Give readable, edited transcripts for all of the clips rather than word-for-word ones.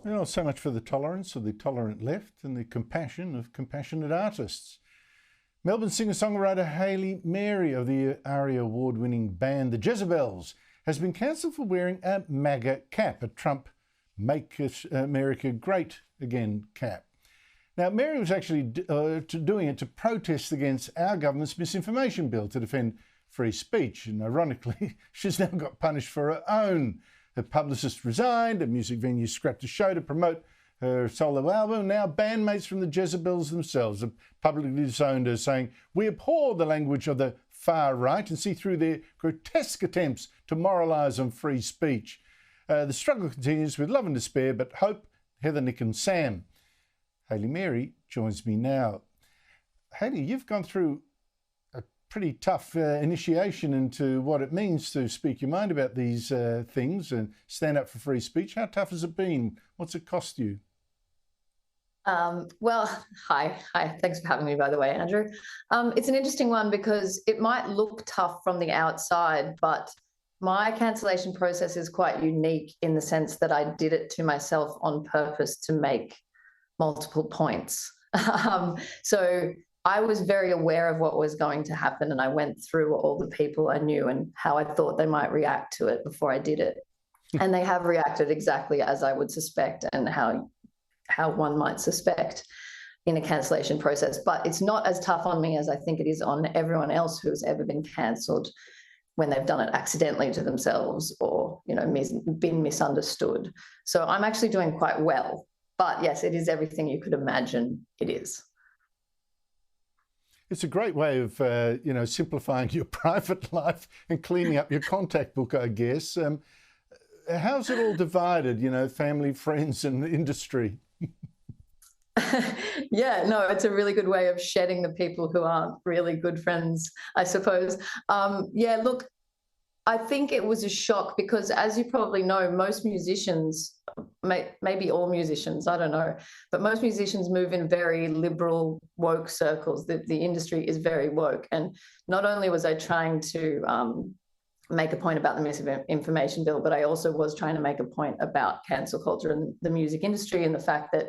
Well, so much for the tolerance of the tolerant left and the compassion of compassionate artists. Melbourne singer-songwriter Hayley Mary of the ARIA award-winning band the Jezabels has been cancelled for wearing a MAGA cap, a Trump Make America Great Again cap. Now, Mary was actually doing it to protest against our government's misinformation bill to defend free speech. And ironically, she's now got punished for her own. Her publicist resigned, a music venue scrapped a show to promote her solo album. Now bandmates from the Jezabels themselves have publicly disowned her, saying, "We abhor the language of the far right and see through their grotesque attempts to moralise on free speech." The struggle continues with love and despair, but hope, Heather, Nick and Sam. Hayley Mary joins me now. Hayley, you've gone through a pretty tough initiation into what it means to speak your mind about these things and stand up for free speech. How tough has it been? What's it cost you? Well, hi. Thanks for having me, by the way, Andrew. It's an interesting one because it might look tough from the outside, but my cancellation process is quite unique in the sense that I did it to myself on purpose to make multiple points. So I was very aware of what was going to happen, and I went through all the people I knew and how I thought they might react to it before I did it. And they have reacted exactly as I would suspect and how one might suspect in a cancellation process. But it's not as tough on me as I think it is on everyone else who's ever been cancelled when they've done it accidentally to themselves or, been misunderstood. So I'm actually doing quite well. But yes, it is everything you could imagine it is. It's a great way of, simplifying your private life and cleaning up your contact book, I guess. How's it all divided, family, friends and industry? Yeah, no, it's a really good way of shedding the people who aren't really good friends, I suppose. Look, I think it was a shock because, as you probably know, most musicians, maybe all musicians, I don't know, but most musicians move in very liberal, woke circles. The industry is very woke. And not only was I trying to make a point about the misinformation bill, but I also was trying to make a point about cancel culture and the music industry and the fact that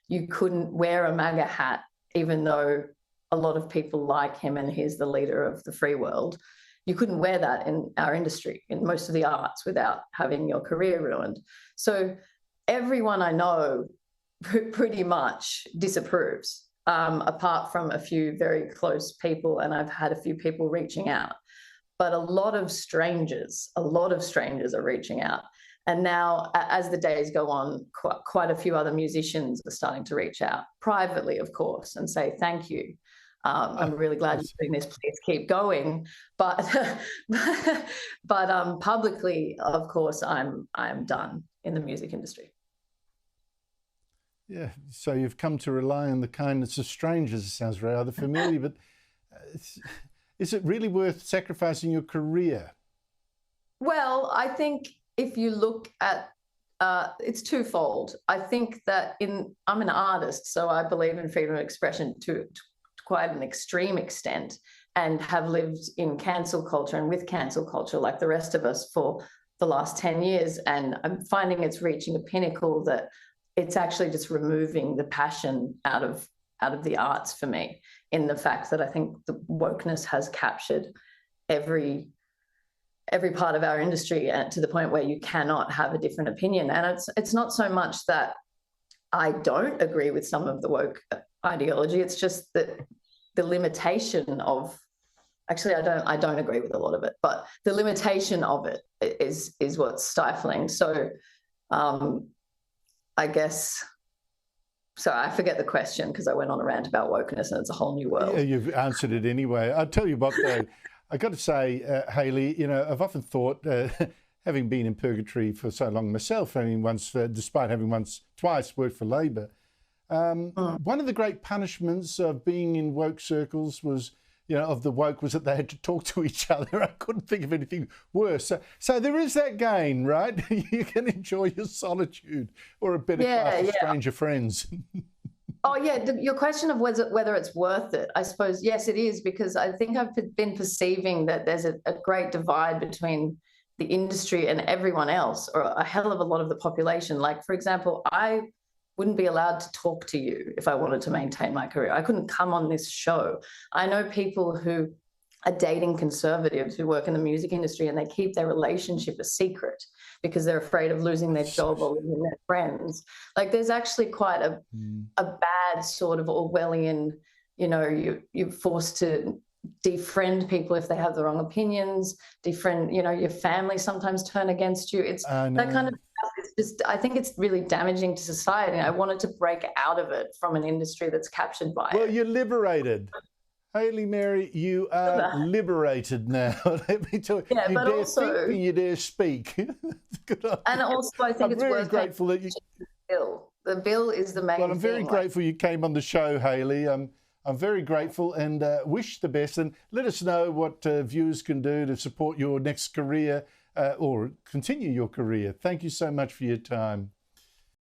you couldn't wear a MAGA hat, even though a lot of people like him and he's the leader of the free world. You couldn't wear that in our industry, in most of the arts, without having your career ruined. So everyone I know pretty much disapproves, apart from a few very close people, and I've had a few people reaching out. But a lot of strangers are reaching out. And now, as the days go on, quite a few other musicians are starting to reach out, privately, of course, and say, thank you. I'm really glad you're doing this. Please keep going. But publicly, of course, I'm done in the music industry. Yeah, so you've come to rely on the kindness of strangers. It sounds rather familiar, but is it really worth sacrificing your career? Well, I think if you look at it's twofold. I think that I'm an artist, so I believe in freedom of expression to quite an extreme extent, and have lived in cancel culture and with cancel culture like the rest of us for the last 10 years. And I'm finding it's reaching a pinnacle that it's actually just removing the passion out of the arts for me, in the fact that I think the wokeness has captured every part of our industry, to the point where you cannot have a different opinion. And it's not so much that I don't agree with some of the woke ideology. It's just that the limitation of, actually, I don't agree with a lot of it, but the limitation of it is what's stifling. So I guess, so I forget the question because I went on a rant about wokeness and it's a whole new world. Yeah, you've answered it anyway. I'll tell you what, though, I got to say, Hayley, I've often thought, having been in purgatory for so long myself, despite having twice worked for Labor, one of the great punishments of being in woke circles was, of the woke, was that they had to talk to each other. I couldn't think of anything worse. So there is that gain, right? You can enjoy your solitude or a better class of stranger friends. Oh, yeah. Your question of whether it's worth it, I suppose, yes, it is, because I think I've been perceiving that there's a great divide between the industry and everyone else, or a hell of a lot of the population. Like, for example, I wouldn't be allowed to talk to you if I wanted to maintain my career. I couldn't come on this show. I know people who are dating conservatives who work in the music industry, and they keep their relationship a secret because they're afraid of losing their job or losing their friends. Like, there's actually quite a bad sort of Orwellian, you know, you're forced to defriend people if they have the wrong opinions, defriend, you know, your family sometimes turn against you. It's that kind of stuff. It's just, I think it's really damaging to society. I wanted to break out of it from an industry that's captured by it. Well, you're liberated. Hayley Mary, you are liberated now. Let me tell you. Yeah, you but dare also, think and you dare speak. Good on and you. also, I think I'm it's very worth grateful that you. The bill is the main Well, I'm very thing. grateful you came on the show, Hayley. I'm very grateful, and wish the best. And let us know what viewers can do to support your next career or continue your career. Thank you so much for your time.